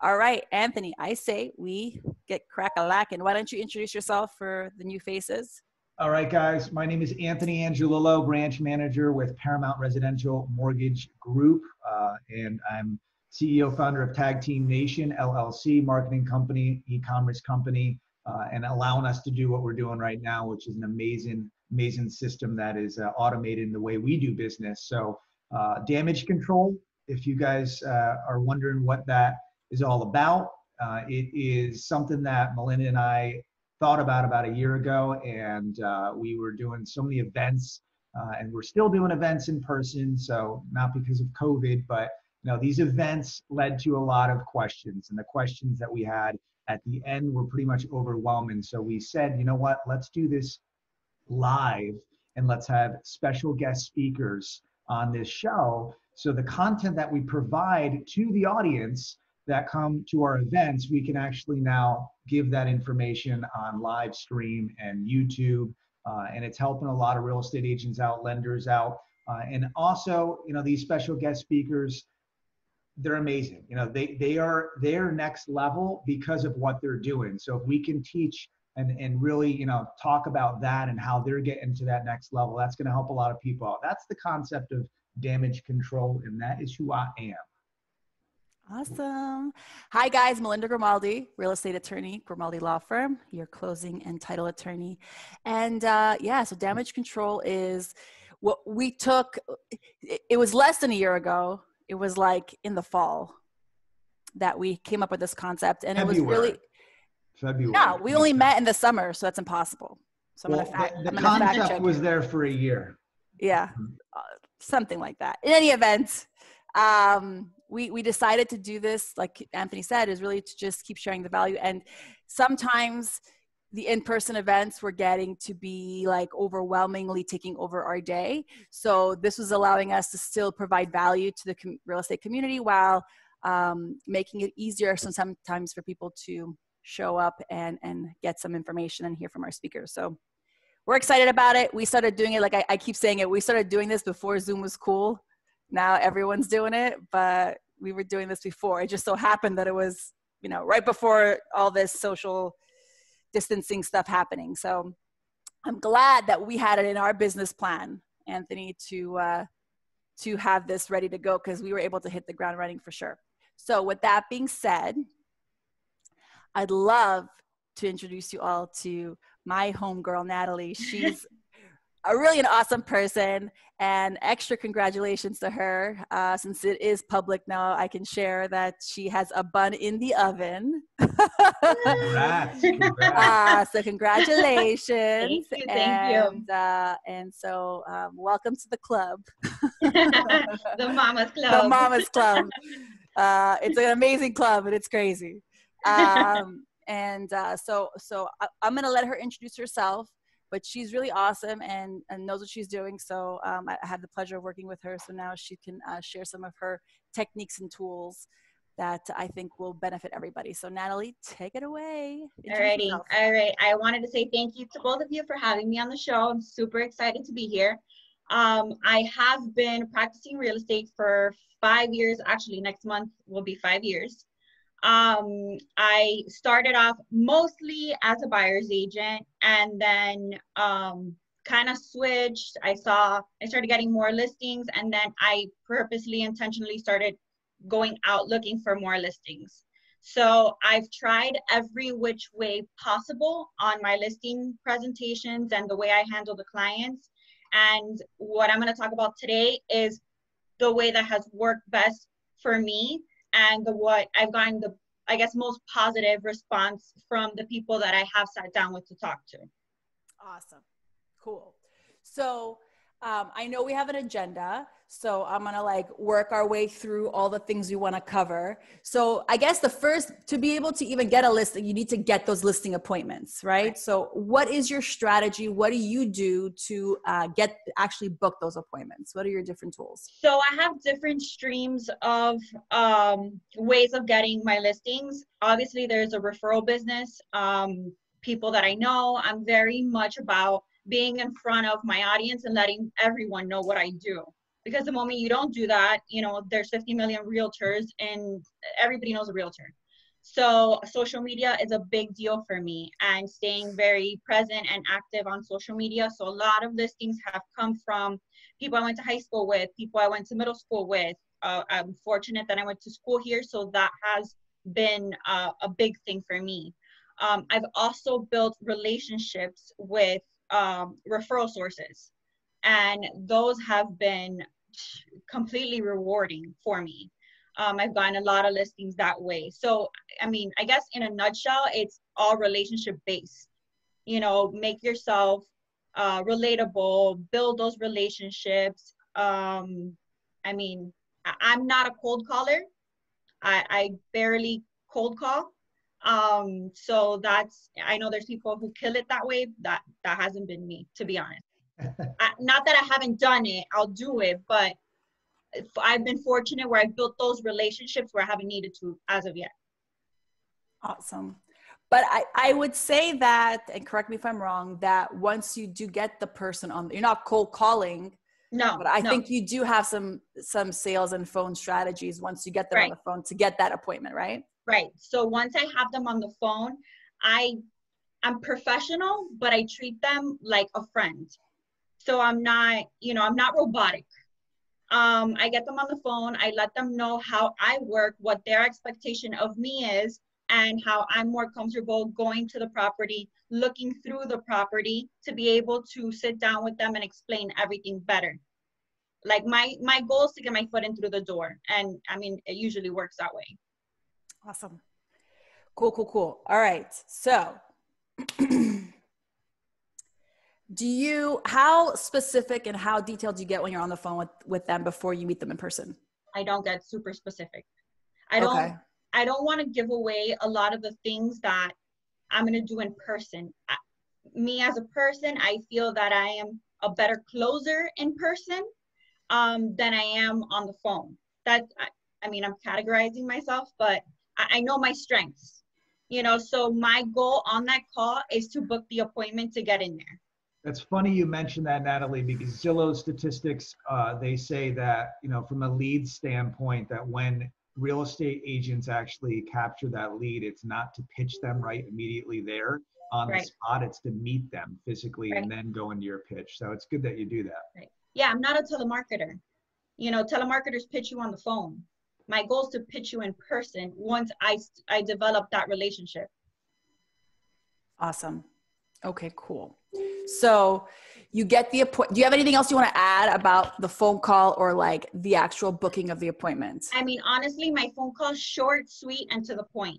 All right, Anthony, I say we get crack-a-lackin'. Why don't you introduce yourself for the new faces? All right, guys. My name is Anthony Angelillo, branch manager with Paramount Residential Mortgage Group, and I'm CEO, founder of Tag Team Nation, LLC, marketing company, e-commerce company, and allowing us to do what we're doing right now, which is an amazing system that is automated in the way we do business. So damage control, if you guys are wondering what that is all about, it is something that Melinda and I thought about a year ago, and we were doing so many events, and we're still doing events in person. So not because of COVID, but these events led to a lot of questions, and the questions that we had at the end were pretty much overwhelming. So we said, you know what, let's do this live, and let's have special guest speakers on this show. So the content that we provide to the audience that come to our events, we can actually now give that information on live stream and YouTube, and it's helping a lot of real estate agents out, lenders out, and also, these special guest speakers, they're amazing. They're next level because of what they're doing. So if we can teach and really, talk about that and how they're getting to that next level, that's going to help a lot of people out. That's the concept of damage control, and that is who I am. Awesome. Hi guys, Melinda Grimaldi, real estate attorney, Grimaldi Law Firm, your closing and title attorney. And so damage control is what we took. It was less than a year ago. It was like in the fall that we came up with this concept, and February. It was really February. No, we only met in the summer, so that's impossible. So the concept was there for a year. Yeah, something like that. In any event, we decided to do this, like Anthony said, is really to just keep sharing the value. And sometimes the in-person events were getting to be like overwhelmingly taking over our day. So this was allowing us to still provide value to the real estate community while making it easier sometimes for people to show up and get some information and hear from our speakers. So we're excited about it. We started doing it, like I keep saying it, we started doing this before Zoom was cool. Now everyone's doing it, but we were doing this before. It just so happened that it was, right before all this social distancing stuff happening. So I'm glad that we had it in our business plan, Anthony, to have this ready to go, because we were able to hit the ground running for sure. So with that being said, I'd love to introduce you all to my homegirl, Natalie. She's really an awesome person, and extra congratulations to her. Since it is public now, I can share that she has a bun in the oven. Congrats. So congratulations. Thank you. And so welcome to the club. The Mama's Club. The Mama's Club. It's an amazing club, and it's crazy. So I'm going to let her introduce herself. But she's really awesome and knows what she's doing. So I had the pleasure of working with her. So now she can share some of her techniques and tools that I think will benefit everybody. So Natalie, take it away. All right. I wanted to say thank you to both of you for having me on the show. I'm super excited to be here. I have been practicing real estate for 5 years. Actually, next month will be 5 years. I started off mostly as a buyer's agent, and then kind of switched. I started getting more listings, and then I purposely, intentionally started going out looking for more listings. So I've tried every which way possible on my listing presentations and the way I handle the clients. And what I'm going to talk about today is the way that has worked best for me, and what I've gotten the, I guess, most positive response from the people that I have sat down with to talk to. Awesome. Cool. So I know we have an agenda, so I'm going to work our way through all the things we want to cover. So I guess the first, to be able to even get a listing, you need to get those listing appointments, right? So what is your strategy? What do you do to actually book those appointments? What are your different tools? So I have different streams of ways of getting my listings. Obviously, there's a referral business, people that I know. I'm very much about being in front of my audience and letting everyone know what I do, because the moment you don't do that, you know, there's 50 million realtors and everybody knows a realtor. So social media is a big deal for me, and staying very present and active on social media. So a lot of listings have come from people I went to high school with, people I went to middle school with. I'm fortunate that I went to school here, so that has been a big thing for me. I've also built relationships with referral sources, and those have been completely rewarding for me. I've gotten a lot of listings that way. So, I mean, I guess in a nutshell, it's all relationship based. You know, make yourself relatable, build those relationships. I mean, I'm not a cold caller. I barely cold call. So that's, I know there's people who kill it that way. That hasn't been me, to be honest. Not that I haven't done it, I'll do it, but I've been fortunate where I've built those relationships where I haven't needed to as of yet. Awesome. But I would say that, and correct me if I'm wrong, that once you do get the person on, you're not cold calling. No, but I think you do have some sales and phone strategies once you get them on the phone to get that appointment, right? Right. So once I have them on the phone, I'm professional, but I treat them like a friend. So I'm not, you know, I'm not robotic. I get them on the phone. I let them know how I work, what their expectation of me is, and how I'm more comfortable going to the property, looking through the property to be able to sit down with them and explain everything better. Like my goal is to get my foot in through the door. And I mean, it usually works that way. Awesome. Cool. All right. So how specific and how detailed do you get when you're on the phone with them before you meet them in person? I don't get super specific. I don't want to give away a lot of the things that I'm going to do in person. Me as a person, I feel that I am a better closer in person than I am on the phone. I mean, I'm categorizing myself, but I know my strengths, you know, so my goal on that call is to book the appointment to get in there. That's funny you mentioned that, Natalie, because Zillow statistics, they say that, you know, from a lead standpoint, that when real estate agents actually capture that lead, it's not to pitch them right immediately there on the spot, it's to meet them physically and then go into your pitch. So it's good that you do that. Right. Yeah, I'm not a telemarketer. You know, telemarketers pitch you on the phone. My goal is to pitch you in person once I develop that relationship. Awesome. Okay, cool. So you get the appointment. Do you have anything else you want to add about the phone call or like the actual booking of the appointment? I mean, honestly, my phone call is short, sweet, and to the point.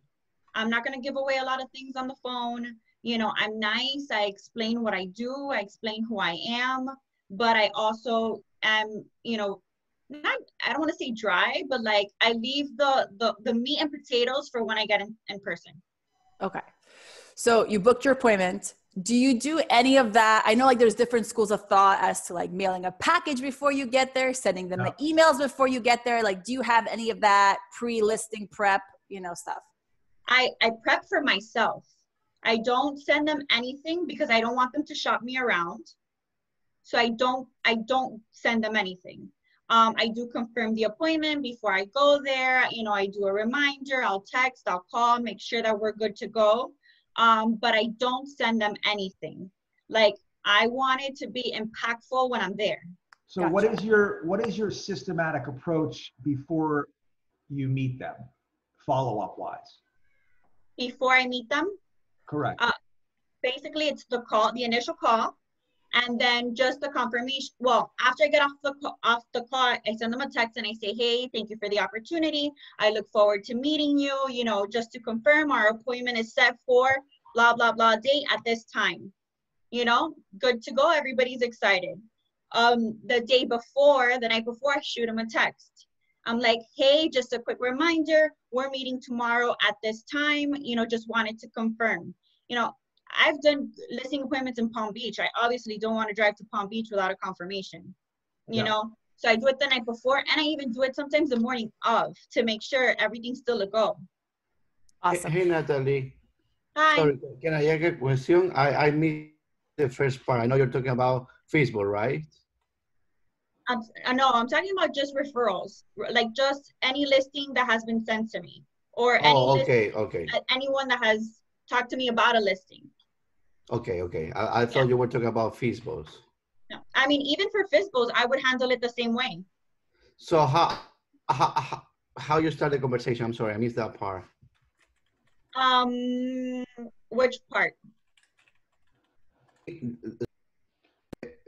I'm not going to give away a lot of things on the phone. You know, I'm nice. I explain what I do. I explain who I am, but I also am, you know, I don't want to say dry, but like I leave the meat and potatoes for when I get in person. Okay. So you booked your appointment. Do you do any of that? I know like there's different schools of thought as to like mailing a package before you get there, sending them the emails before you get there. Like, do you have any of that pre-listing prep, you know, stuff? I prep for myself. I don't send them anything because I don't want them to shop me around. So I don't send them anything. I do confirm the appointment before I go there. You know, I do a reminder, I'll text, I'll call, make sure that we're good to go. But I don't send them anything. Like, I want it to be impactful when I'm there. So what is your systematic approach before you meet them, follow-up wise? Before I meet them? Correct. Basically, it's the initial call. And then just the confirmation. Well, after I get off the call, I send them a text and I say, hey, thank you for the opportunity. I look forward to meeting you, you know, just to confirm our appointment is set for blah, blah, blah date at this time. You know, good to go. Everybody's excited. The day before, the night before, I shoot them a text. I'm like, hey, just a quick reminder, we're meeting tomorrow at this time, you know, just wanted to confirm. You know, I've done listing appointments in Palm Beach. I obviously don't want to drive to Palm Beach without a confirmation, you know? So I do it the night before, and I even do it sometimes the morning of to make sure everything's still a go. Awesome. Hey, Natalie. Hi. Sorry, can I ask a question? I missed the first part. I know you're talking about Facebook, right? No, I'm talking about just referrals, like just any listing that has been sent to me, or any Oh, okay, okay. anyone that has talked to me about a listing. Okay, okay. I thought you were talking about FISBOs. No, I mean, even for FISBOs, I would handle it the same way. So how you start the conversation? I'm sorry, I missed that part. Which part?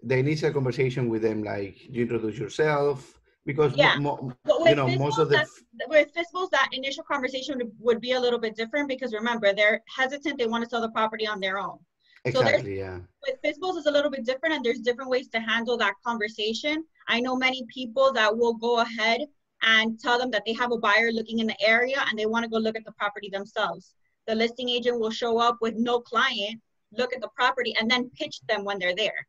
The initial conversation with them, like you introduce yourself, because Yeah, but you know, most of the with FISBOs, that initial conversation would be a little bit different because remember, they're hesitant, they want to sell the property on their own. exactly, yeah. With FISBOs is a little bit different, and there's different ways to handle that conversation. I know many people that will go ahead and tell them that they have a buyer looking in the area and they want to go look at the property themselves. The listing agent will show up with no client, look at the property, and then pitch them when they're there.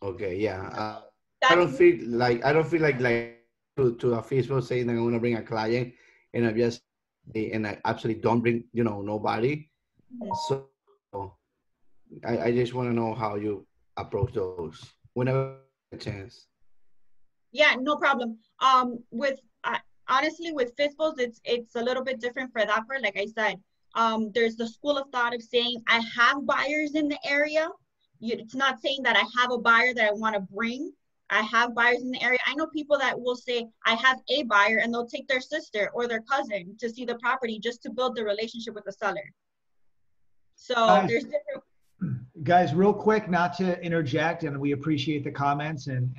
Okay, yeah. I don't feel like to a FISBO saying that I'm gonna bring a client and I absolutely don't bring, you know, nobody. So I just want to know how you approach those whenever you get a chance. Yeah, no problem. Honestly, with FISBOs, it's a little bit different for that part. Like I said, there's the school of thought of saying I have buyers in the area. It's not saying that I have a buyer that I want to bring. I have buyers in the area. I know people that will say I have a buyer and they'll take their sister or their cousin to see the property just to build the relationship with the seller. So there's different. Guys, real quick, not to interject, and we appreciate the comments and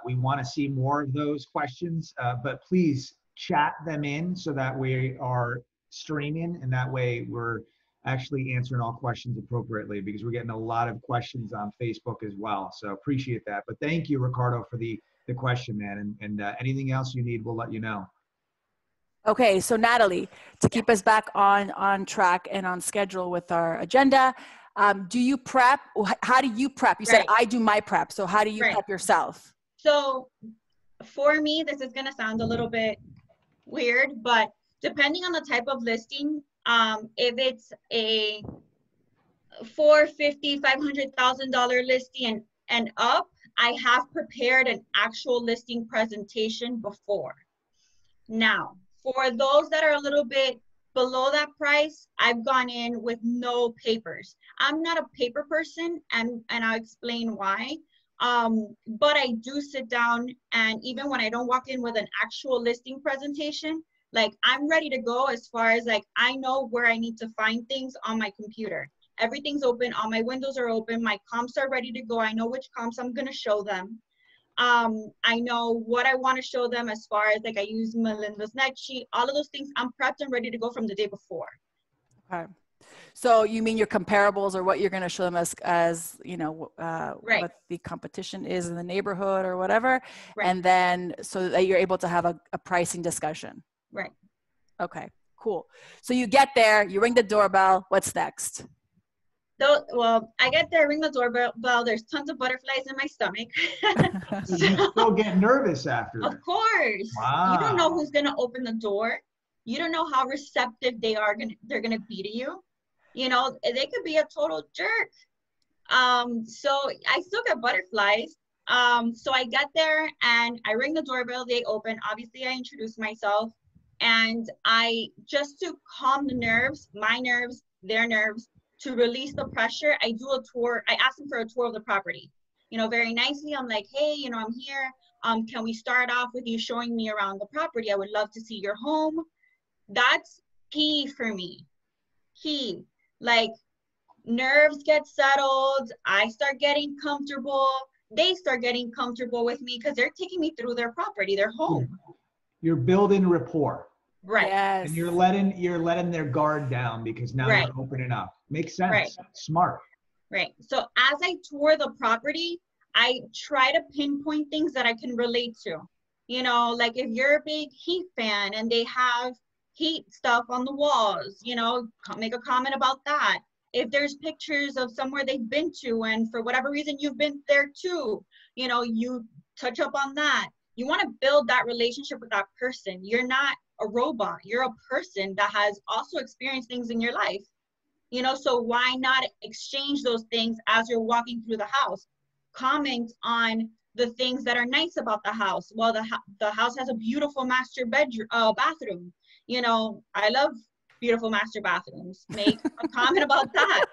we want to see more of those questions, but please chat them in so that we are streaming, and that way we're actually answering all questions appropriately, because we're getting a lot of questions on Facebook as well. So appreciate that. But thank you, Ricardo, for the question, man. And anything else you need, we'll let you know. Okay, so Natalie, to keep us back on track and on schedule with our agenda, do you prep? How do you prep? You said I do my prep. So how do you prep yourself? So for me, this is going to sound a little bit weird, but depending on the type of listing, if it's a $450,000, $500,000 listing and up, I have prepared an actual listing presentation before. Now, for those that are a little bit below that price, I've gone in with no papers. I'm not a paper person, and I'll explain why. But I do sit down, and even when I don't walk in with an actual listing presentation, like I'm ready to go as far as like I know where I need to find things on my computer. Everything's open, all my windows are open, my comps are ready to go. I know which comps I'm gonna show them. I know what I want to show them as far as like I use Melinda's net sheet, all of those things. I'm prepped and ready to go from the day before. Okay. So you mean your comparables or what you're going to show them as you know, what the competition is in the neighborhood or whatever. Right. And then so that you're able to have a pricing discussion. Right. Okay, cool. So you get there, you ring the doorbell. What's next? So, well, I get there, ring the doorbell. There's tons of butterflies in my stomach. So you still get nervous after. Of course. Wow. You don't know who's gonna open the door. You don't know how receptive they're gonna be to you. You know, they could be a total jerk. So I still get butterflies. So I get there and I ring the doorbell. They open. Obviously, I introduce myself, and I just to calm the nerves, my nerves, their nerves. To release the pressure, I do a tour. I ask them for a tour of the property. You know, very nicely. I'm like, hey, you know, I'm here. Can we start off with you showing me around the property? I would love to see your home. That's key for me. Key. Like, nerves get settled. I start getting comfortable. They start getting comfortable with me because they're taking me through their property, their home. You're building rapport. Right. Yes. And you're letting their guard down because now you're opening up. Makes sense. Right. Smart. Right. So as I tour the property, I try to pinpoint things that I can relate to. You know, like if you're a big Heat fan and they have Heat stuff on the walls, you know, make a comment about that. If there's pictures of somewhere they've been to and for whatever reason you've been there too, you know, you touch up on that. You want to build that relationship with that person. You're not a robot. You're a person that has also experienced things in your life. You know, so why not exchange those things as you're walking through the house? Comment on the things that are nice about the house. Well, the house has a beautiful master bedroom, bathroom. You know, I love beautiful master bathrooms. Make a comment about that.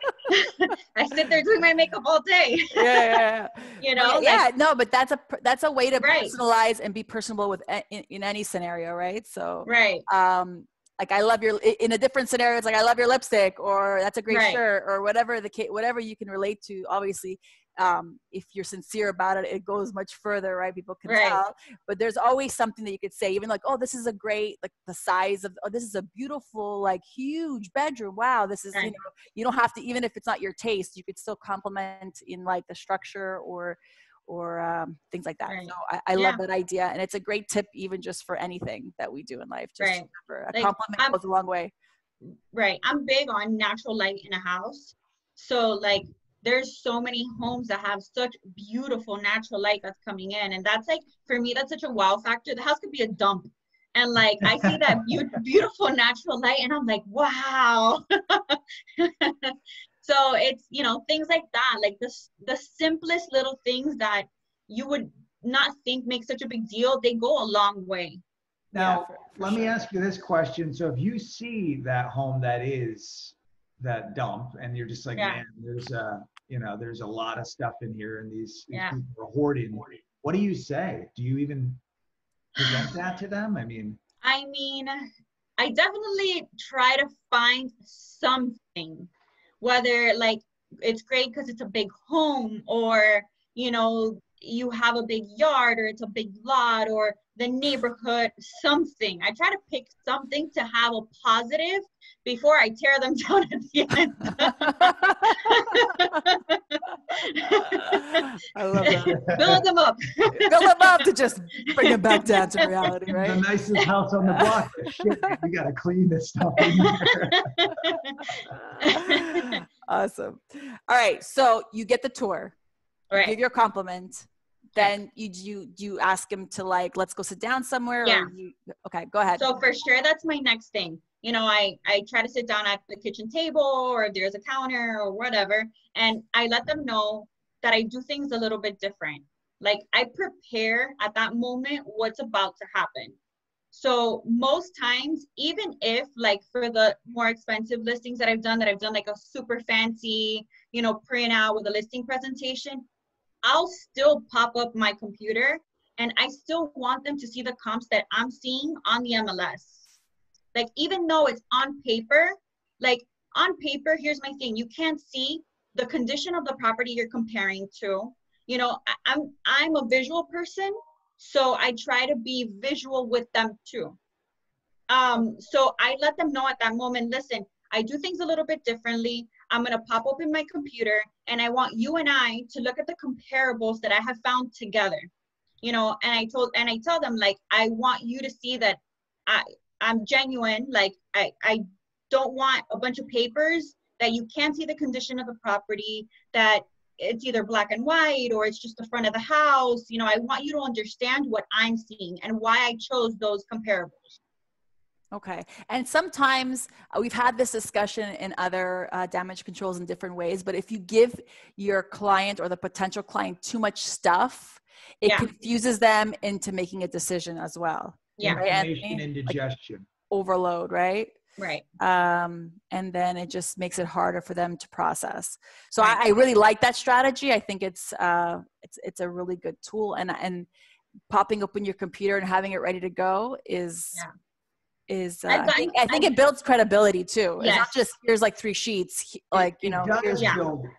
I sit there doing my makeup all day. Yeah. You know, well, yeah, no, but that's a way to Right. personalize and be personable with in any scenario, right? So, Right. like I love your, in a different scenario, it's like I love your lipstick, or that's a great Right. shirt, or whatever whatever you can relate to. Obviously, if you're sincere about it, it goes much further, right? People can Right. tell. But there's always something that you could say, even like, oh, this is a great, like the size of, oh, this is a beautiful, like huge bedroom. Wow, this is, Right. you know, you don't have to, even if it's not your taste, you could still compliment in like the structure or things like that. Right. So I love that idea, and it's a great tip even just for anything that we do in life. Just Right. remember, a Like, compliment goes a long way. Right. I'm big on natural light in a house. So like there's so many homes that have such beautiful natural light that's coming in. And that's like, for me, that's such a wow factor. The house could be a dump. And like, I see that beautiful natural light and I'm like, wow. So it's, you know, things like that, like the simplest little things that you would not think make such a big deal, they go a long way. Now, for let me sure. ask you this question. So if you see that home that is that dump and you're just like, man, there's there's a lot of stuff in here and these people are hoarding. What do you say? Do you even present that to them? I mean, I definitely try to find something, whether like it's great because it's a big home, or, you know, you have a big yard, or it's a big lot, or the neighborhood, something. I try to pick something to have a positive before I tear them down at the end. I love that. Build them up. Build them up to just bring them back down to reality, right? The nicest house on the block. Shit, man, we gotta clean this stuff in here. Awesome. All right, so you get the tour. Right. Give your compliment. Then you ask him to, like, let's go sit down somewhere. Yeah. Okay, go ahead. So for sure, that's my next thing. You know, I try to sit down at the kitchen table, or if there's a counter or whatever, and I let them know that I do things a little bit different. Like I prepare at that moment what's about to happen. So most times, even if like for the more expensive listings that I've done like a super fancy, you know, print out with a listing presentation, I'll still pop up my computer and I still want them to see the comps that I'm seeing on the MLS. Like, even though it's on paper, here's my thing. You can't see the condition of the property you're comparing to. You know, I'm a visual person, so I try to be visual with them too. So I let them know at that moment, listen, I do things a little bit differently. I'm going to pop open my computer and I want you and I to look at the comparables that I have found together. You know, and I tell them, like, I want you to see that I'm genuine. Like, I don't want a bunch of papers that you can't see the condition of the property, that it's either black and white or it's just the front of the house. You know, I want you to understand what I'm seeing and why I chose those comparables. Okay. And sometimes we've had this discussion in other damage controls in different ways, but if you give your client or the potential client too much stuff, it confuses them into making a decision as well. Yeah. Right, Information indigestion. Like overload, right? Right. And then it just makes it harder for them to process. So I really like that strategy. I think it's a really good tool, and popping open your computer and having it ready to go is I think it builds credibility too. Yes. It's not just here's like 3 sheets, like, you know.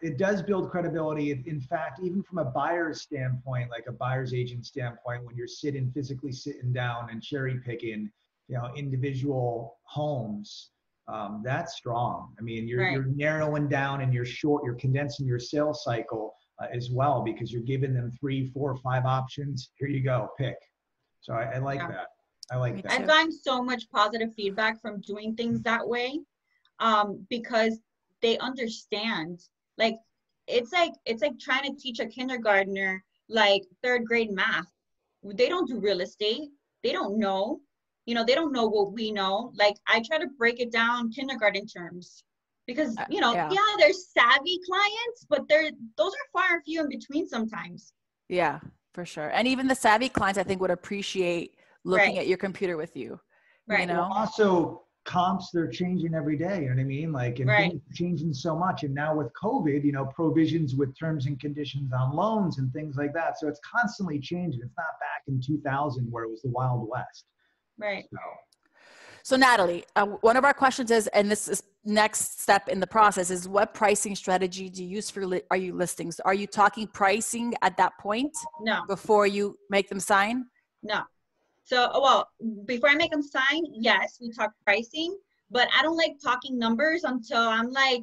It does build credibility. In fact, even from a buyer's standpoint, like a buyer's agent standpoint, when you're physically sitting down and cherry picking, you know, individual homes, that's strong. I mean, you're narrowing down and you're condensing your sales cycle as well, because you're giving them 3, 4, 5 options. Here you go, pick. So I like that. I like that. I've gotten so much positive feedback from doing things that way, because they understand. Like, it's like trying to teach a kindergartner like 3rd grade math. They don't do real estate. They don't know. You know, they don't know what we know. Like, I try to break it down kindergarten terms, because, you know, there's savvy clients, but those are far and few in between sometimes. Yeah. For sure. And even the savvy clients, I think, would appreciate looking at your computer with you. Right. You know? Well, also comps, they're changing every day. You know what I mean? Like, and Right. things are changing so much. And now with COVID, you know, provisions with terms and conditions on loans and things like that. So it's constantly changing. It's not back in 2000 where it was the Wild West. Right. So Natalie, one of our questions is, and this is next step in the process, is what pricing strategy do you use for are you listings? Are you talking pricing at that point? No. Before you make them sign? No. So, well, before I make them sign, yes, we talk pricing, but I don't like talking numbers until I'm like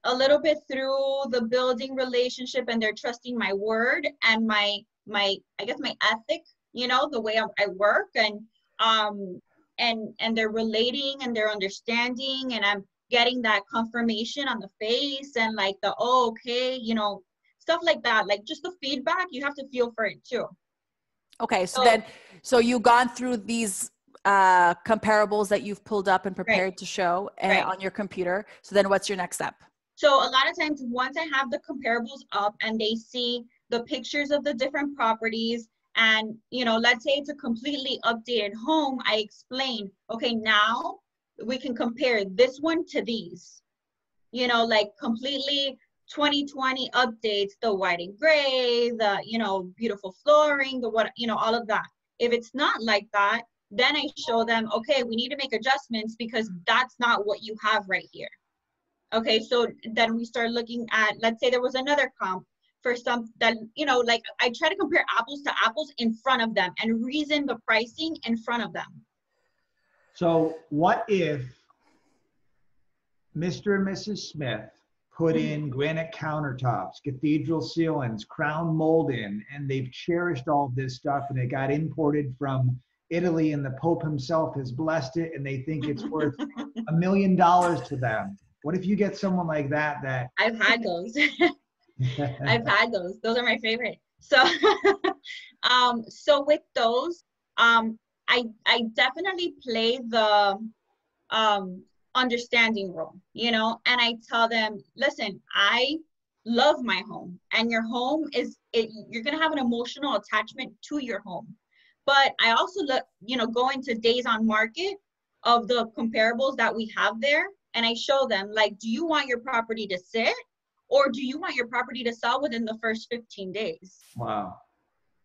a little bit through the building relationship and they're trusting my word and my I guess my ethic, you know, the way I work, and they're relating and they're understanding, and I'm getting that confirmation on the face and like the, oh, okay, you know, stuff like that. Like just the feedback, you have to feel for it too. Okay, so you've gone through these comparables that you've pulled up and prepared to show on your computer. So then what's your next step? So a lot of times once I have the comparables up and they see the pictures of the different properties, and, you know, let's say it's a completely updated home, I explain, okay, now we can compare this one to these, you know, like completely 2020 updates, the white and gray, the, you know, beautiful flooring, the what, you know, all of that. If it's not like that, then I show them, okay, we need to make adjustments because that's not what you have right here. Okay, so then we start looking at, let's say there was another comp for some that, you know, like I try to compare apples to apples in front of them and reason the pricing in front of them. So what if Mr. and Mrs. Smith put in granite countertops, cathedral ceilings, crown mold in, and they've cherished all this stuff, and it got imported from Italy, and the Pope himself has blessed it, and they think it's worth $1 million to them? What if you get someone like that? I've had those. I've had those. Those are my favorite. So, so with those, I definitely play the understanding role, you know, and I tell them, listen, I love my home, and your home you're going to have an emotional attachment to your home. But I also go into days on market of the comparables that we have there. And I show them, like, do you want your property to sit, or do you want your property to sell within the first 15 days? Wow.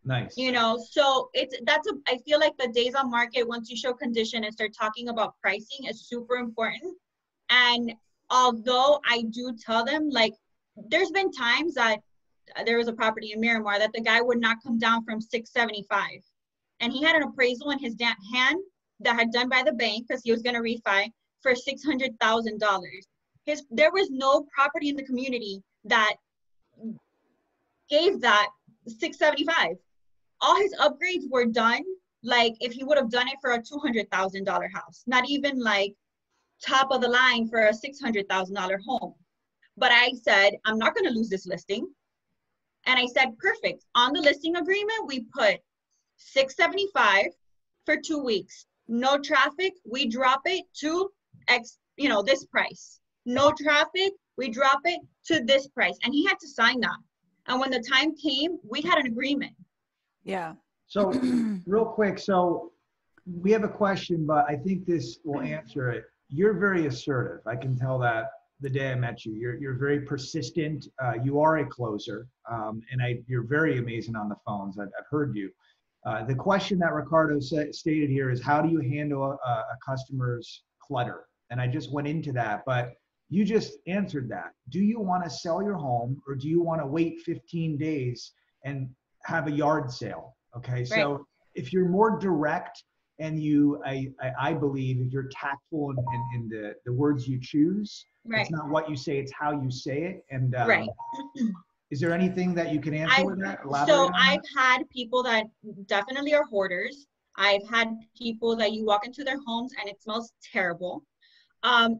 Nice. You know, so I feel like the days on market, once you show condition and start talking about pricing, is super important. And although I do tell them, like, there's been times that there was a property in Miramar that the guy would not come down from 675. And he had an appraisal in his hand that had done by the bank because he was going to refi for $600,000. There was no property in the community that gave that 675. All his upgrades were done like if he would have done it for a $200,000 house, not even like top of the line for a $600,000 home. But I said, I'm not going to lose this listing. And I said, perfect. On the listing agreement, we put 675 for 2 weeks. No traffic, we drop it to this price. No traffic, we drop it to this price. And he had to sign that. And when the time came, we had an agreement. Yeah. So real quick, so we have a question, but I think this will answer it. You're very assertive. I can tell that the day I met you. You're very persistent. You are a closer, and you're very amazing on the phones. I've heard you. The question that Ricardo stated here is, how do you handle a customer's clutter? And I just went into that, but you just answered that. Do you want to sell your home, or do you want to wait 15 days and have a yard sale? Okay, right. So if you're more direct, and I believe if you're tactful in the words you choose, right. It's not what you say, it's how you say it. And right. Is there anything that you can answer with that? I've had people that definitely are hoarders. I've had people that you walk into their homes and it smells terrible.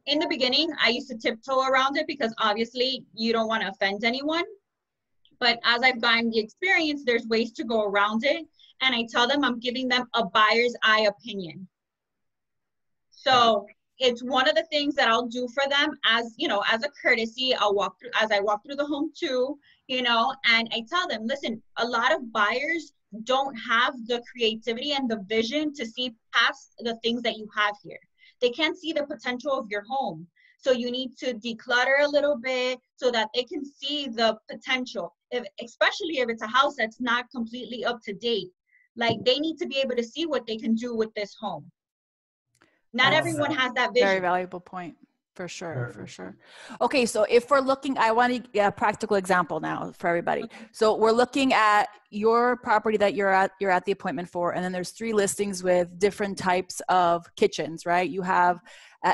In the beginning, I used to tiptoe around it because obviously you don't want to offend anyone. But as I've gotten the experience, there's ways to go around it. And I tell them I'm giving them a buyer's eye opinion. So it's one of the things that I'll do for them as, you know, as a courtesy. I'll walk through, as I walk through the home too, you know, and I tell them, listen, a lot of buyers don't have the creativity and the vision to see past the things that you have here. They can't see the potential of your home. So you need to declutter a little bit so that they can see the potential, especially if it's a house that's not completely up to date. Like, they need to be able to see what they can do with this home. Not everyone has that vision. Very valuable point. For sure, Sure. for sure. Okay, so if we're looking, I want to get a practical example now for everybody. So we're looking at your property that you're at the appointment for, and then there's 3 listings with different types of kitchens, right? You have,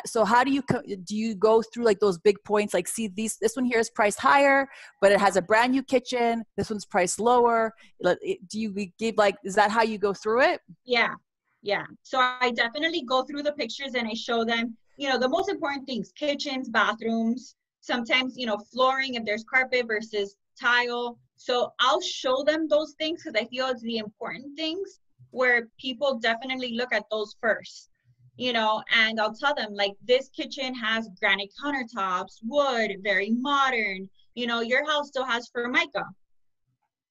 so how do you go through like those big points, like, see, this one here is priced higher, but it has a brand new kitchen. This one's priced lower. Do you give, like, is that how you go through it? Yeah. Yeah. So I definitely go through the pictures and I show them, you know, the most important things: kitchens, bathrooms, sometimes, you know, flooring, if there's carpet versus tile. So I'll show them those things because I feel it's the important things where people definitely look at those first, you know, and I'll tell them, like, this kitchen has granite countertops, wood, very modern, you know, your house still has Formica,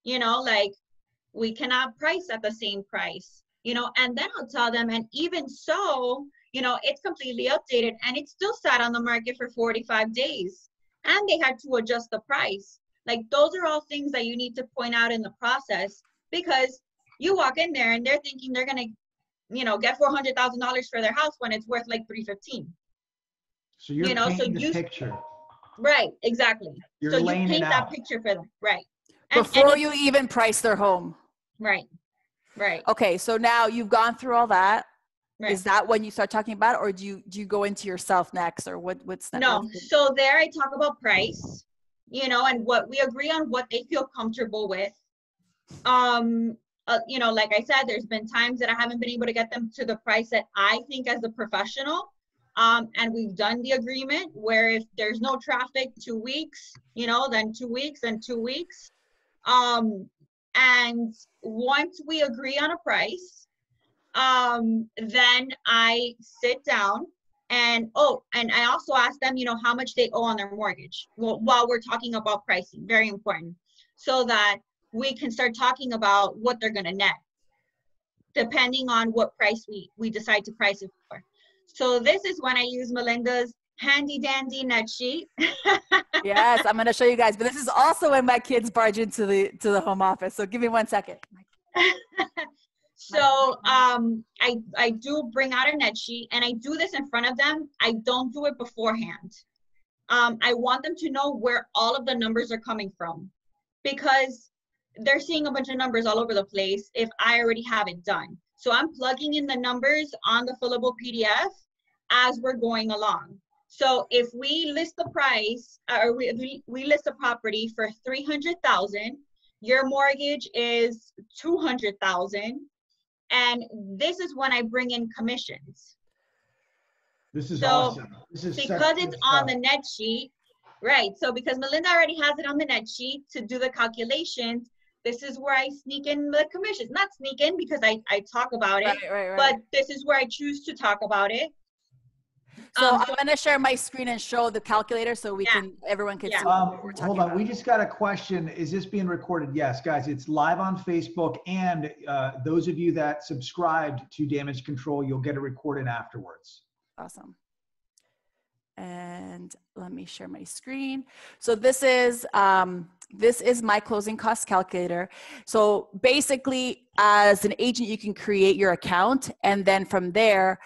you know, like, we cannot price at the same price. You know, and then I'll tell them, and even so, you know, it's completely updated and it still sat on the market for 45 days and they had to adjust the price. Like, those are all things that you need to point out in the process, because you walk in there and they're thinking they're going to, you know, get $400,000 for their house when it's worth like $315. So you're painting the picture. Right, exactly. You're so you laying paint it that out. picture for them, right. Before you even price their home. Right. Right. Okay, so now you've gone through all that. Right. Is that when you start talking about it, or do you go into yourself next, or what's that? No, so there I talk about price, you know, and what we agree on, what they feel comfortable with. You know, like I said, there's been times that I haven't been able to get them to the price that I think as a professional. And we've done the agreement where if there's no traffic, 2 weeks, you know, then 2 weeks and 2 weeks. And once we agree on a price, then I sit down and I also ask them, you know, how much they owe on their mortgage. Well, while we're talking about pricing, very important, so that we can start talking about what they're going to net, depending on what price we decide to price it for. So this is when I use Melinda's handy dandy net sheet. Yes, I'm going to show you guys, but this is also when my kids barge into the home office. So give me 1 second. So I do bring out a net sheet and I do this in front of them. I don't do it beforehand. I want them to know where all of the numbers are coming from, because they're seeing a bunch of numbers all over the place if I already have it done. So I'm plugging in the numbers on the fillable PDF as we're going along. So if we list the price, or we list a property for $300,000, your mortgage is $200,000, and this is when I bring in commissions. This is awesome. This is because it's on the net sheet, right? So because Melinda already has it on the net sheet to do the calculations, this is where I sneak in the commissions. Not sneak in because I talk about it, right. But this is where I choose to talk about it. So I'm going to share my screen and show the calculator so everyone can see what we're talking hold on. about. We just got a question. Is this being recorded? Yes, guys, it's live on Facebook. And those of you that subscribed to Damage Control, you'll get it recorded afterwards. Awesome. And let me share my screen. So this is my closing cost calculator. So basically, as an agent, you can create your account and then from there,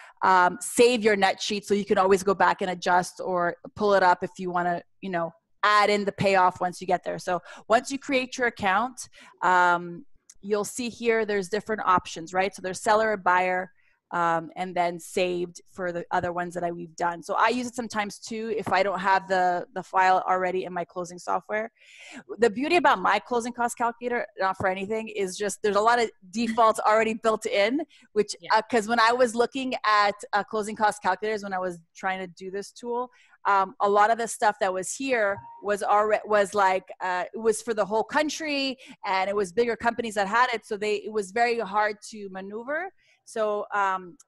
save your net sheet so you can always go back and adjust or pull it up if you want to, you know, add in the payoff once you get there. So once you create your account, you'll see here there's different options, right? So there's seller or buyer. And then saved for the other ones that we've done. So I use it sometimes too if I don't have the file already in my closing software. The beauty about my closing cost calculator, not for anything, is just there's a lot of defaults already built in, which because when I was looking at closing cost calculators when I was trying to do this tool, a lot of the stuff that was here was it was for the whole country and it was bigger companies that had it, so it was very hard to maneuver. So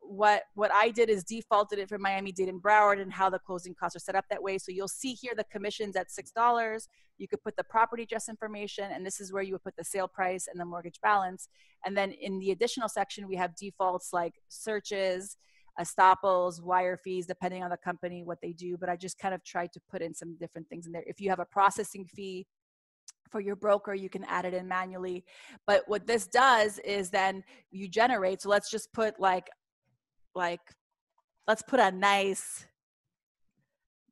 what I did is defaulted it for Miami-Dade and Broward and how the closing costs are set up that way. So you'll see here the commissions at $6. You could put the property address information, and this is where you would put the sale price and the mortgage balance. And then in the additional section, we have defaults like searches, estoppels, wire fees, depending on the company, what they do. But I just kind of tried to put in some different things in there. If you have a processing fee for your broker, you can add it in manually. But what this does is then you generate. So let's just put like let's put a nice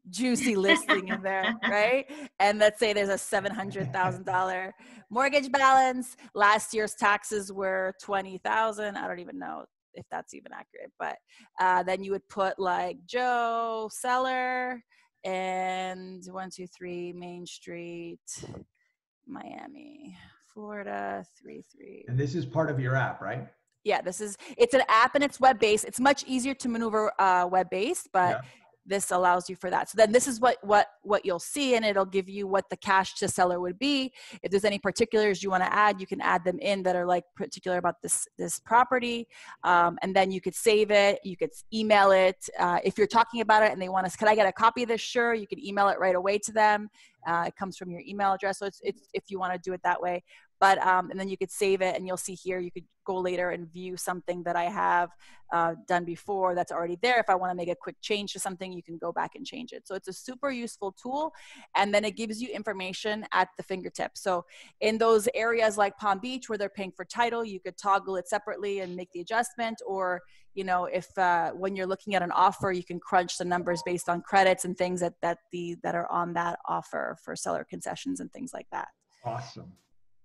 juicy listing in there, right? And let's say there's a $700,000 mortgage balance. Last year's taxes were $20,000. I don't even know if that's even accurate, but then you would put like Joe seller and 123 Main Street, Miami, Florida, 33. And this is part of your app, right? Yeah, it's an app and it's web-based. It's much easier to maneuver web-based, but this allows you for that. So then this is what you'll see, and it'll give you what the cash to seller would be. If there's any particulars you want to add, you can add them in that are like particular about this property. And then you could save it. You could email it. If you're talking about it and they want us, could I get a copy of this? Sure. You can email it right away to them. It comes from your email address. So it's if you want to do it that way. But, and then you could save it, and you'll see here, you could go later and view something that I have done before that's already there. If I want to make a quick change to something, you can go back and change it. So it's a super useful tool. And then it gives you information at the fingertips. So in those areas like Palm Beach where they're paying for title, you could toggle it separately and make the adjustment. Or, you know, if when you're looking at an offer, you can crunch the numbers based on credits and things that are on that offer for seller concessions and things like that. Awesome.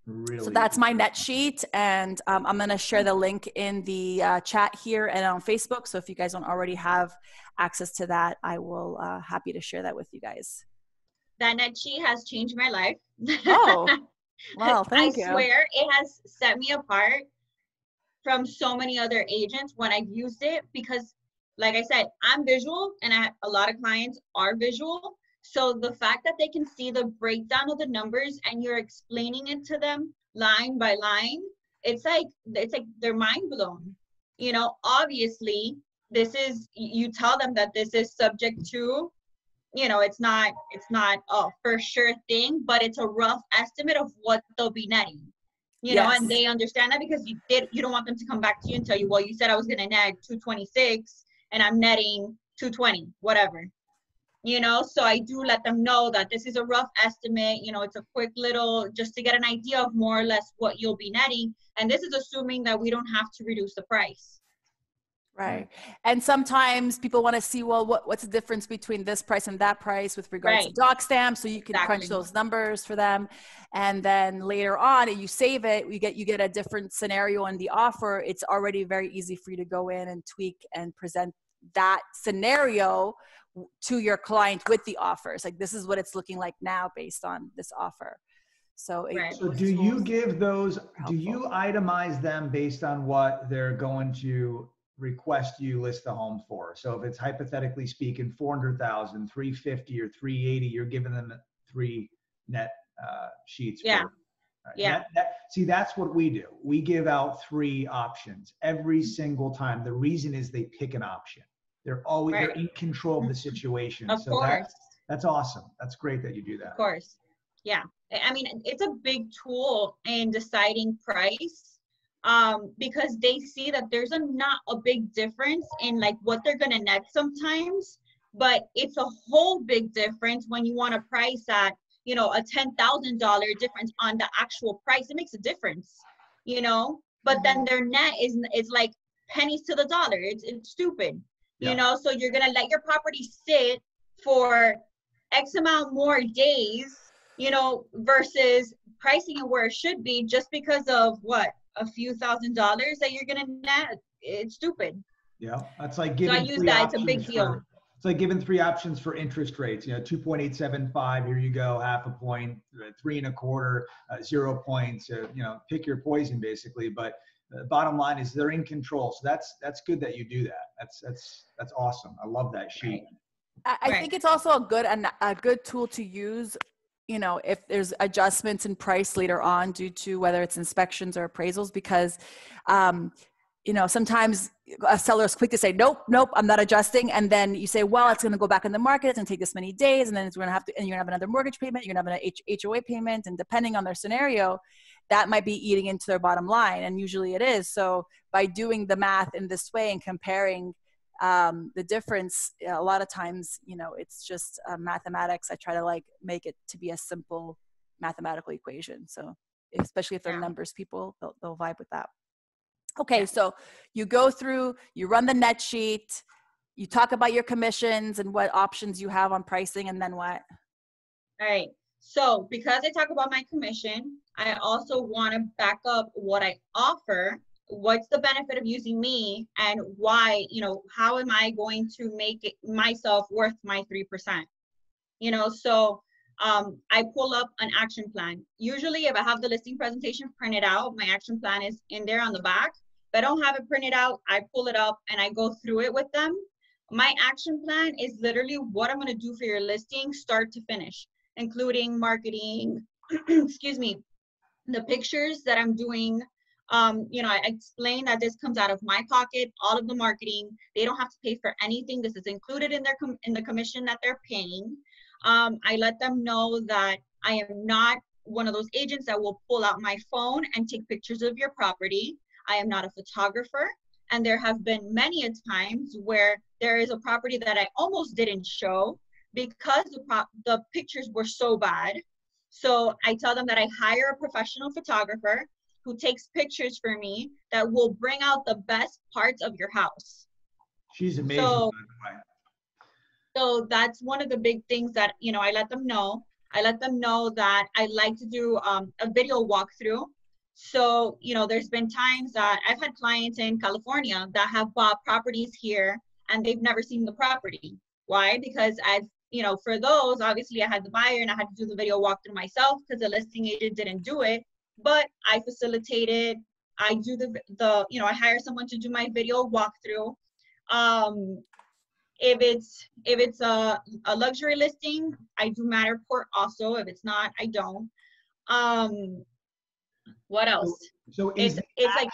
Really. So that's my net sheet, and I'm going to share the link in the chat here and on Facebook. So if you guys don't already have access to that, I will happy to share that with you guys. That net sheet has changed my life. Oh, well, thank you. I swear it has set me apart from so many other agents when I've used it, because like I said, I'm visual, and a lot of clients are visual. So the fact that they can see the breakdown of the numbers and you're explaining it to them line by line, it's like they're mind blown. You know, obviously you tell them that this is subject to, you know, it's not a for sure thing, but it's a rough estimate of what they'll be netting. You know, and they understand that, because you don't want them to come back to you and tell you, well, you said I was going to net 226 and I'm netting 220, whatever. You know, so I do let them know that this is a rough estimate. You know, it's a quick little, just to get an idea of more or less what you'll be netting. And this is assuming that we don't have to reduce the price. Right. And sometimes people want to see, well, what's the difference between this price and that price with regards to doc stamps. So you can crunch those numbers for them. And then later on, you save it, you get a different scenario in the offer. It's already very easy for you to go in and tweak and present that scenario to your client with the offers. Like, this is what it's looking like now based on this offer. So, so do you give those, do you itemize them based on what they're going to request you list the home for? So if it's hypothetically speaking, 400,000, 350 or 380, you're giving them 3 net sheets. Yeah. See, that's what we do. We give out 3 options every single time. The reason is they pick an option. They're always they're in control of the situation. Of course. That's awesome. That's great that you do that. Of course. Yeah. I mean, it's a big tool in deciding price, because they see that there's not a big difference in like what they're going to net sometimes, but it's a whole big difference when you want to price at, you know, a $10,000 difference on the actual price. It makes a difference, you know, but then their net is like pennies to the dollar. It's stupid. You know, so you're going to let your property sit for X amount more days, you know, versus pricing it where it should be just because of what, a few $1,000s that you're going to net. It's stupid. Yeah. That's like giving so I use that. It's a big deal. It's like giving 3 options for interest rates, you know, 2.875, here you go, half a point, 3 1/4, 0 points, you know, pick your poison basically. But the bottom line is they're in control. So that's good that you do that. That's awesome. I love that sheet. I think it's also a good tool to use, you know, if there's adjustments in price later on due to whether it's inspections or appraisals, because you know, sometimes a seller is quick to say, nope, I'm not adjusting. And then you say, well, it's going to go back in the market. It's going to take this many days. And then it's going to have to, and you're going to have another mortgage payment. You're going to have an HOA payment. And depending on their scenario, that might be eating into their bottom line. And usually it is. So by doing the math in this way and comparing the difference, a lot of times, you know, it's just mathematics. I try to like make it to be a simple mathematical equation. So especially if they're numbers people, they'll vibe with that. Okay, so you go through, you run the net sheet, you talk about your commissions and what options you have on pricing, and then what? All right. So because I talk about my commission, I also want to back up what I offer. What's the benefit of using me, and why, you know, how am I going to make it myself worth my 3%? You know, so I pull up an action plan. Usually if I have the listing presentation printed out, my action plan is in there on the back. If I don't have it printed out, I pull it up and I go through it with them. My action plan is literally what I'm going to do for your listing, start to finish, including marketing, excuse me, the pictures that I'm doing. You know, I explain that this comes out of my pocket, all of the marketing. They don't have to pay for anything. This is included in their in the commission that they're paying. I let them know that I am not one of those agents that will pull out my phone and take pictures of your property. I am not a photographer. And there have been many a times where there is a property that I almost didn't show because the pictures were so bad. So I tell them that I hire a professional photographer who takes pictures for me that will bring out the best parts of your house. She's amazing, by the way. So that's one of the big things that, you know, I let them know. I let them know that I like to do a video walkthrough. So, you know, there's been times that I've had clients in California that have bought properties here and they've never seen the property. Why? Because you know, for those, obviously I had the buyer and I had to do the video walkthrough myself because the listing agent didn't do it, but I facilitated. I do the you know, I hire someone to do my video walkthrough. If it's a luxury listing, I do Matterport also. If it's not, I don't. What else? So it's like,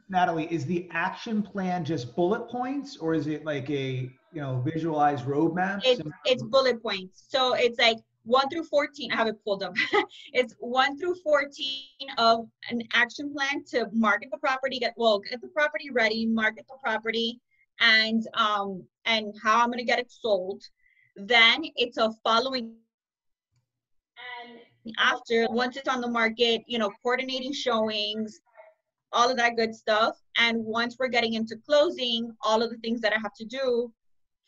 Natalie, is the action plan just bullet points, or is it like a, you know, visualized roadmap? It's bullet points. So it's like 1 through 14. I have it pulled up. It's 1 through 14 of an action plan to market the property, get the property ready, market the property, and how I'm gonna get it sold. Then it's a following. And after, once it's on the market, you know, coordinating showings, all of that good stuff. And once we're getting into closing, all of the things that I have to do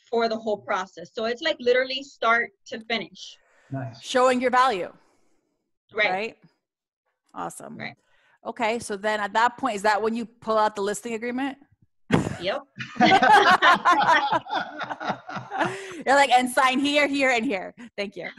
for the whole process. So it's like literally start to finish. Nice. Showing your value. Right. Awesome. Right. Okay. So then at that point, is that when you pull out the listing agreement? Yep. You're like, and sign here, here, and here. Thank you.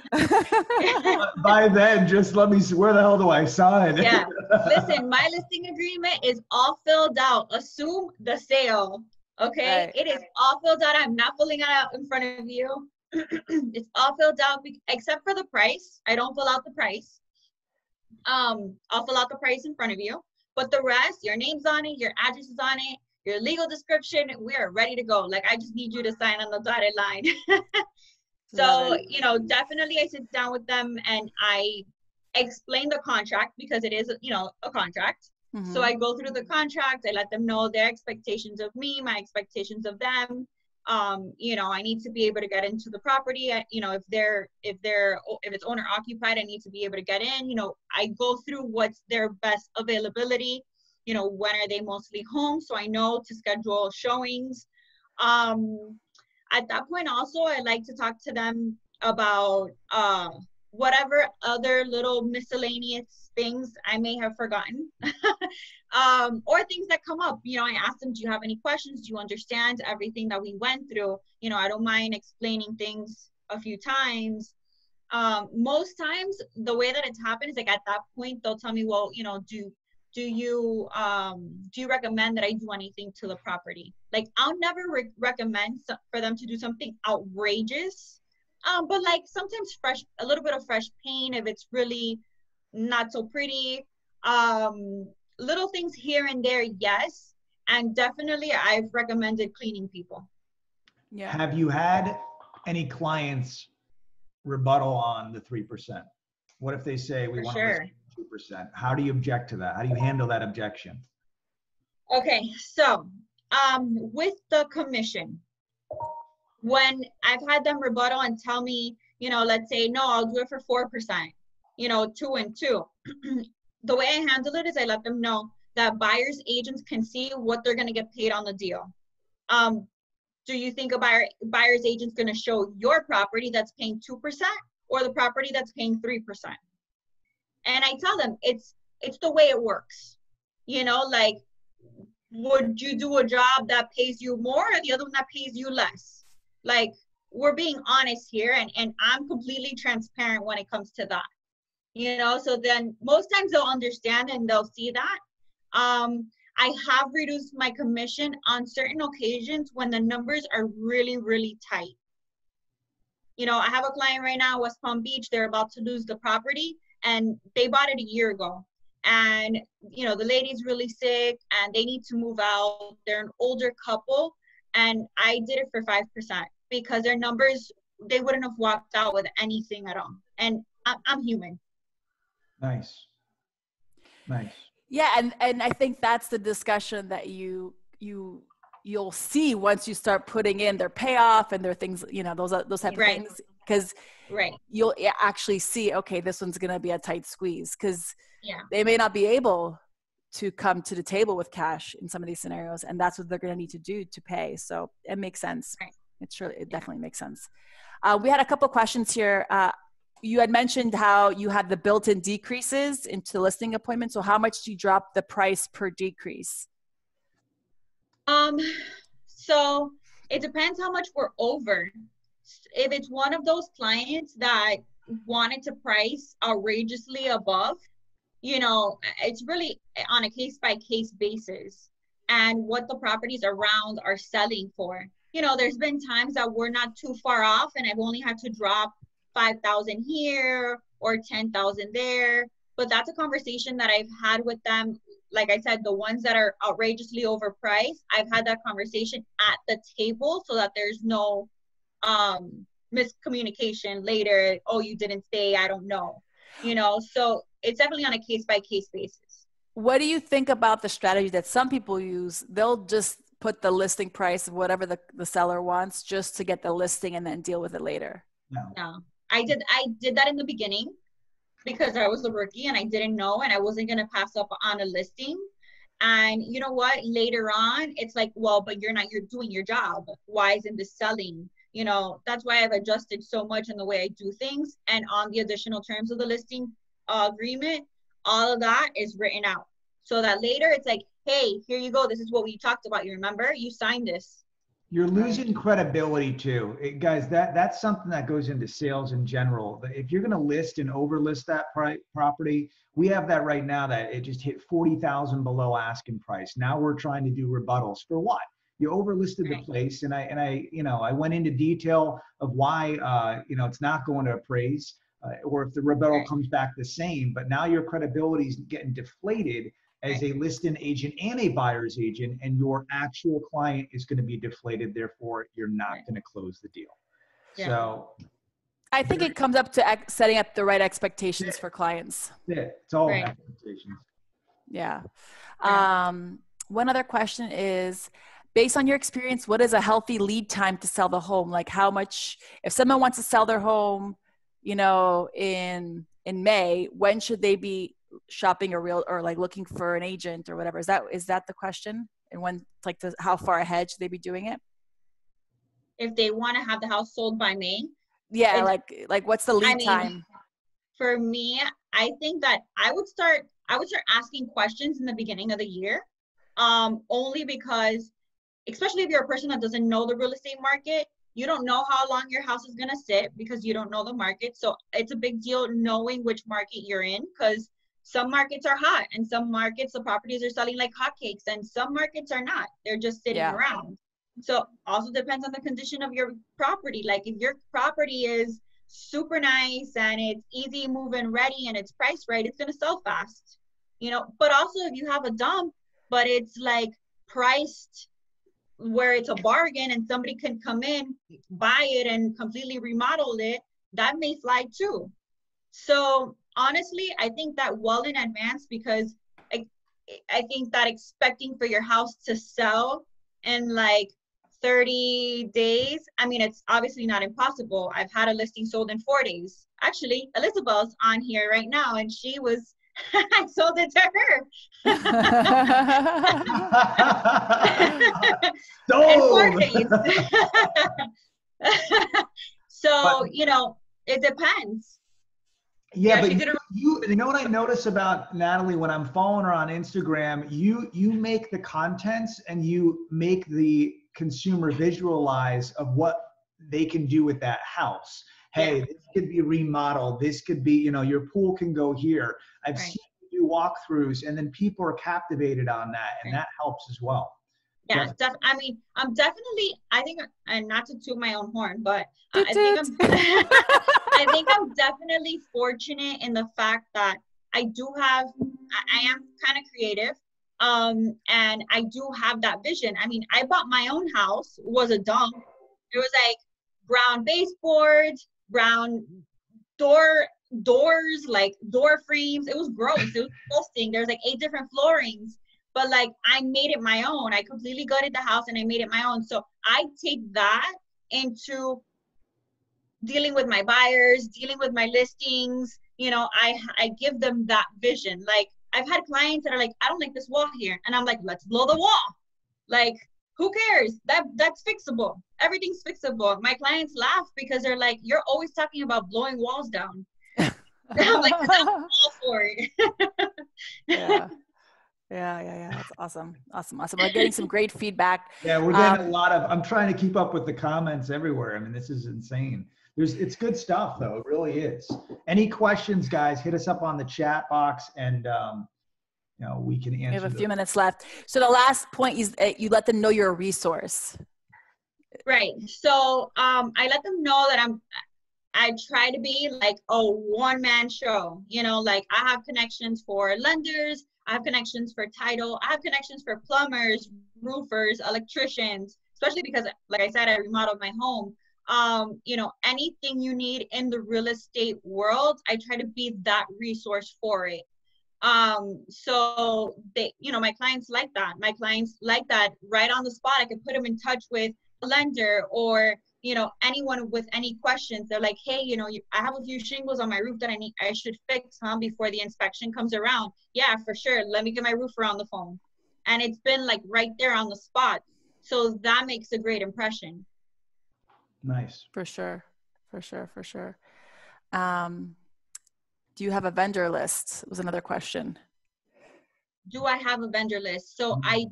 By then, just let me see, where the hell do I sign? Yeah. Listen, my listing agreement is all filled out. Assume the sale. Okay. Right. It is all filled out. I'm not filling it out in front of you. It's all filled out except for the price. I don't fill out the price. I'll fill out the price in front of you. But the rest, your name's on it, your address is on it, your legal description, we are ready to go. Like, I just need you to sign on the dotted line. So, you know, definitely I sit down with them and I explain the contract because it is, you know, a contract. Mm-hmm. So I go through the contract. I let them know their expectations of me, my expectations of them. You know, I need to be able to get into the property. You know, if it's owner occupied, I need to be able to get in. You know, I go through what's their best availability. You know, when are they mostly home? So I know to schedule showings. At that point also, I like to talk to them about whatever other little miscellaneous things I may have forgotten. Or things that come up. You know, I ask them, do you have any questions? Do you understand everything that we went through? You know, I don't mind explaining things a few times. Most times the way that it's happened is like at that point, they'll tell me, well, you know, do you recommend that I do anything to the property? Like, I'll never recommend for them to do something outrageous. But like sometimes a little bit of fresh paint if it's really not so pretty. Little things here and there, yes. And definitely I've recommended cleaning people. Yeah. Have you had any clients rebuttal on the 3%? What if they say we For want sure. to list 2%? How do you object to that? How do you handle that objection? Okay, so with the commission, when I've had them rebuttal and tell me, you know, let's say, no, I'll do it for 4%, you know, 2 and 2. The way I handle it is I let them know that buyers agents can see what they're going to get paid on the deal. Do you think a buyer's agent's going to show your property that's paying 2% or the property that's paying 3%? And I tell them it's the way it works. You know, like, would you do a job that pays you more or the other one that pays you less? Like, we're being honest here, and I'm completely transparent when it comes to that. You know, so then most times they'll understand and they'll see that. I have reduced my commission on certain occasions when the numbers are really, really tight. You know, I have a client right now, West Palm Beach, they're about to lose the property and they bought it a year ago. And, you know, the lady's really sick and they need to move out. They're an older couple. And I did it for 5% because their numbers, they wouldn't have walked out with anything at all. And I'm human. Nice. Nice. Yeah, and I think that's the discussion that you'll see once you start putting in their payoff and their things, you know, those type of Right. things, because Right. you'll actually see, okay, this one's going to be a tight squeeze because Yeah. they may not be able to come to the table with cash in some of these scenarios, and that's what they're going to need to do to pay. So it makes sense. Right. It definitely makes sense. We had a couple questions here. You had mentioned how you had the built-in decreases into the listing appointment. So how much do you drop the price per decrease? So it depends how much we're over. If it's one of those clients that wanted to price outrageously above, you know, it's really on a case-by-case basis and what the properties around are selling for. You know, there's been times that we're not too far off and I've only had to drop 5,000 here or 10,000 there. But that's a conversation that I've had with them. Like I said, the ones that are outrageously overpriced, I've had that conversation at the table so that there's no miscommunication later. Oh, you didn't stay, I don't know. You know, so it's definitely on a case-by-case basis. What do you think about the strategy that some people use? They'll just put the listing price of whatever the seller wants just to get the listing and then deal with it later. No. I did that in the beginning because I was a rookie and I didn't know and I wasn't going to pass up on a listing. And you know what? Later on, it's like, well, but you're doing your job. Why isn't this selling? You know, that's why I've adjusted so much in the way I do things. And on the additional terms of the listing agreement, all of that is written out so that later it's like, hey, here you go. This is what we talked about. You remember? You signed this. You're losing credibility too. Guys, that's something that goes into sales in general. If you're going to list and overlist that property, we have that right now that it just hit 40,000 below asking price. Now we're trying to do rebuttals for what? You overlisted the place, and I went into detail of why it's not going to appraise, or if the rebuttal comes back the same. But now your credibility is getting deflated as a listing agent and a buyer's agent, and your actual client is going to be deflated. Therefore, you're not going to close the deal. Yeah. So I think it comes up to setting up the right expectations for clients. It's all expectations. Yeah. One other question is, based on your experience, what is a healthy lead time to sell the home? Like how much, if someone wants to sell their home, in May, when should they be shopping or like looking for an agent or whatever? Is that the question? And when, like, how far ahead should they be doing it? If they want to have the house sold by May? Yeah, like what's the lead time? For me, I think that I would start asking questions in the beginning of the year, only because, especially if you're a person that doesn't know the real estate market, you don't know how long your house is going to sit because you don't know the market. So it's a big deal knowing which market you're in, because some markets are hot and some markets, the properties are selling like hotcakes, and some markets are not. They're just sitting around. So also depends on the condition of your property. Like if your property is super nice and it's easy move-in ready and it's priced right, it's going to sell fast, But also if you have a dump, but it's like priced where it's a bargain and somebody can come in, buy it and completely remodel it, that may fly too. So honestly, I think that well in advance, because I think that expecting for your house to sell in like 30 days, I mean, it's obviously not impossible. I've had a listing sold in 4 days. Actually, Elizabeth's on here right now, and she was, I sold it to her. In 4 days. So, But, you know, it depends. yeah, but you know what I notice about Natalie, when I'm following her on Instagram, you make the contents and you make the consumer visualize of what they can do with that house. Hey, this could be remodeled. This could be, you know, your pool can go here. I've seen you do walkthroughs, and then people are captivated on that, and that helps as well. Yeah, I mean, I think, and not to toot my own horn, but I think I'm definitely fortunate in the fact that I am kind of creative, and I do have that vision. I mean, I bought my own house, was a dump. It was like brown baseboards, brown doors, like door frames. It was gross. It was disgusting. There's like 8 different floorings. But like, I made it my own. I completely gutted the house and I made it my own. So I take that into dealing with my buyers, dealing with my listings. You know, I give them that vision. Like, I've had clients that are like, I don't like this wall here. And I'm like, let's blow the wall. Like, who cares? That's fixable. Everything's fixable. My clients laugh because they're like, you're always talking about blowing walls down. I'm like, I'm all for it. Yeah. That's awesome. We're getting some great feedback. Yeah, we're getting a lot of, I'm trying to keep up with the comments everywhere. I mean, this is insane. It's good stuff though. It really is. Any questions, guys, hit us up on the chat box, and you know, we can answer. We have a few minutes left. So the last point is you let them know you're a resource. Right. So I let them know that I try to be like a one-man show. You know, like, I have connections for lenders, I have connections for title, I have connections for plumbers, roofers, electricians, especially because, like I said, I remodeled my home. You know, anything you need in the real estate world, I try to be that resource for it. So they, you know, my clients like that. My clients like that right on the spot. I can put them in touch with a lender, or, you know, anyone with any questions. They're like, hey, you know, I have a few shingles on my roof that I should fix, before the inspection comes around. Yeah, for sure. Let me get my roofer on the phone. And it's been like right there on the spot. So that makes a great impression. Nice. For sure. Do you have a vendor list? Was another question. Do I have a vendor list? So I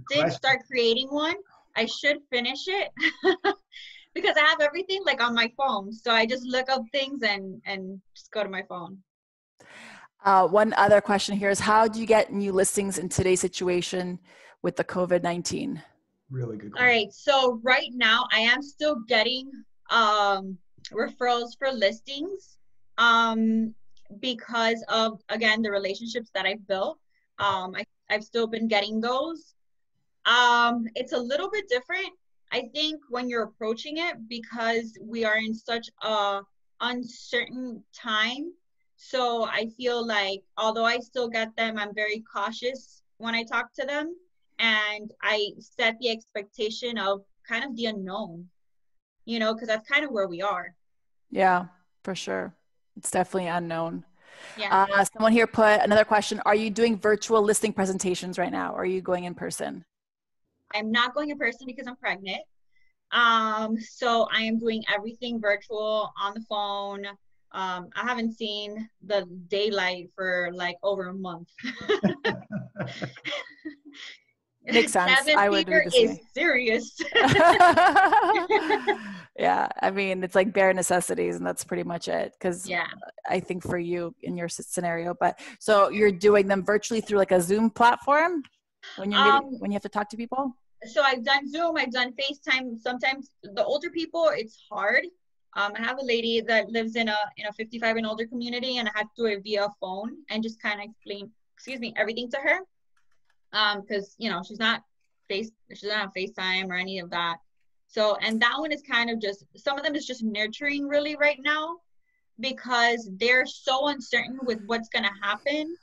did start creating one. I should finish it because I have everything like on my phone. So I just look up things and just go to my phone. One other question here is, how do you get new listings in today's situation with the COVID-19? Really good question. All right. So right now I am still getting referrals for listings because of, again, the relationships that I've built. I've still been getting those. It's a little bit different, I think, when you're approaching it, because we are in such a uncertain time. So I feel like, although I still get them, I'm very cautious when I talk to them, and I set the expectation of kind of the unknown, you know, because that's kind of where we are. Yeah, for sure. It's definitely unknown. Yeah. Someone here put another question. Are you doing virtual listing presentations right now? Or are you going in person? I'm not going in person because I'm pregnant. So I am doing everything virtual, on the phone. I haven't seen the daylight for like over a month. Makes sense. Cabin I would fever is serious. Yeah, I mean, it's like bare necessities, and that's pretty much it. Because yeah, I think for you in your scenario, but so you're doing them virtually through like a Zoom platform when you're when you have to talk to people. So I've done Zoom, I've done FaceTime. Sometimes the older people, it's hard. I have a lady that lives in a 55 and older community, and I have to do it via phone and just kind of explain, everything to her. Because, you know, she's not FaceTime or any of that. So, and that one is kind of just, some of them is just nurturing really right now, because they're so uncertain with what's going to happen.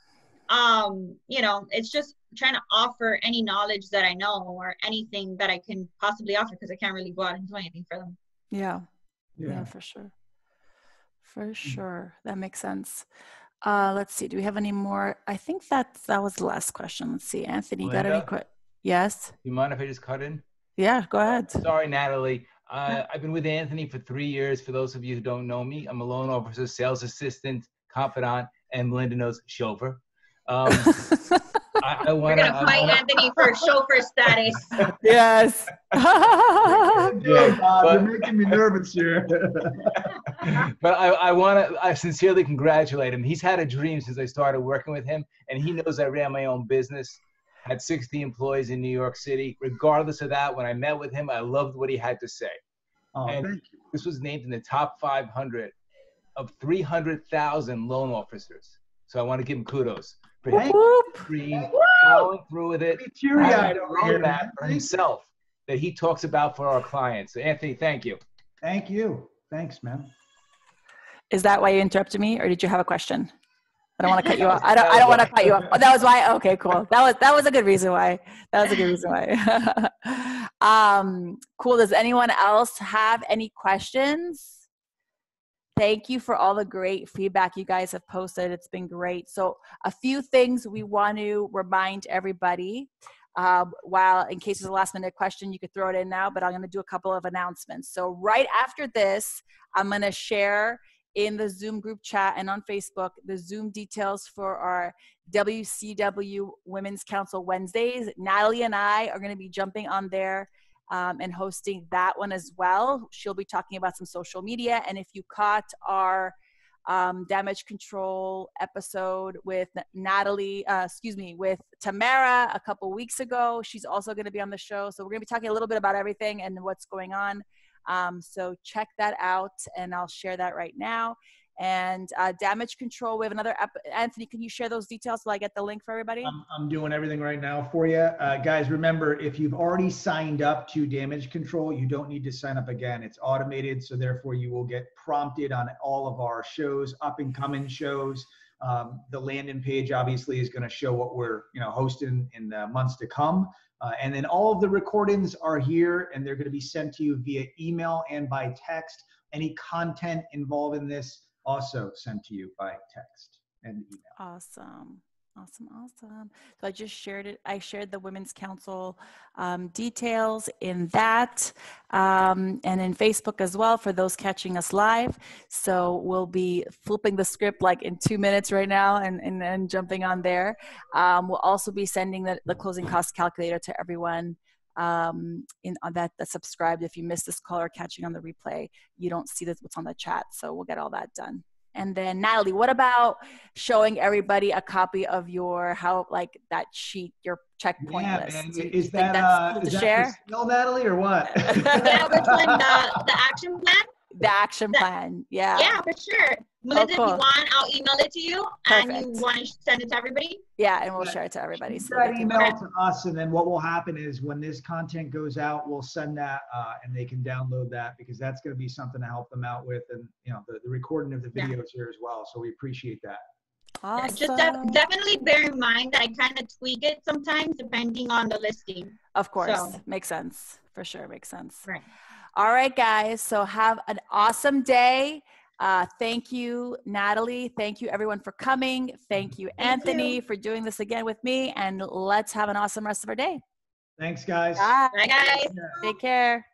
You know, it's just trying to offer any knowledge that I know or anything that I can possibly offer, because I can't really go out and do anything for them. Yeah, for sure. For sure. That makes sense. Let's see. Do we have any more? I think that was the last question. Let's see. Anthony, Melinda? got any questions? Yes. You mind if I just cut in? Yeah, go ahead. Sorry, Natalie. I've been with Anthony for 3 years. For those of you who don't know me, I'm a loan officer, sales assistant, confidant, and Melinda knows chauffeur. We're going to fight Anthony for chauffeur status. Yes. You're making me nervous here. But I sincerely congratulate him. He's had a dream since I started working with him, and he knows I ran my own business, had 60 employees in New York City. Regardless of that, when I met with him, I loved what he had to say. And Thank you. this was named in the top 500 of 300,000 loan officers. So I want to give him kudos for his dream, following through with it, Teary-eyed having that for himself that he talks about for our clients. So Anthony, thank you. Thank you. Thanks, man. Is that why you interrupted me, or did you have a question? I don't want to cut you off. I don't want to cut you off. Oh, that was why. Okay, cool. That was a good reason why. That was a good reason why. Cool. Does anyone else have any questions? Thank you for all the great feedback you guys have posted. It's been great. So a few things we want to remind everybody. While in case there's a last minute question, you could throw it in now, but I'm going to do a couple of announcements. So right after this, I'm going to share in the Zoom group chat and on Facebook the Zoom details for our WCW Women's Council Wednesdays. Natalie and I are going to be jumping on there and hosting that one as well. She'll be talking about some social media. And if you caught our damage control episode with with Tamara a couple weeks ago, she's also going to be on the show. So we're going to be talking a little bit about everything and what's going on. So check that out, and I'll share that right now. And damage control, we have another Anthony, can you share those details so I get the link for everybody? I'm doing everything right now for you. Guys, remember, if you've already signed up to damage control, you don't need to sign up again. It's automated, so therefore you will get prompted on all of our shows, up and coming shows. The landing page obviously is going to show what we're hosting in the months to come. And then all of the recordings are here, and they're going to be sent to you via email and by text. Any content involved in this also sent to you by text and email. Awesome. So I just shared it. I shared the Women's Council details in that and in Facebook as well for those catching us live. So we'll be flipping the script like in 2 minutes right now and jumping on there. We'll also be sending the closing cost calculator to everyone that subscribed. If you missed this call or catching on the replay, you don't see what's on the chat. So we'll get all that done. And then Natalie, what about showing everybody a copy of that sheet, your checkpoint list? Man, is that to share? No, Natalie, or what? Yeah, which one? The action plan? The action plan, yeah. Yeah, for sure. Melinda, cool. If you want, I'll email it to you. Perfect. And you want to send it to everybody? Yeah, and we'll share it to everybody. So that email to us, and then what will happen is when this content goes out, we'll send that and they can download that, because that's going to be something to help them out with, and the recording of the videos here as well. So we appreciate that. Awesome. Just definitely bear in mind that I kind of tweak it sometimes depending on the listing. Of course, makes sense. For sure, makes sense. Right. All right, guys. So have an awesome day. Thank you, Natalie. Thank you, everyone, for coming. Thank you, Anthony, for doing this again with me. And let's have an awesome rest of our day. Thanks, guys. Bye. Bye, guys. Take care.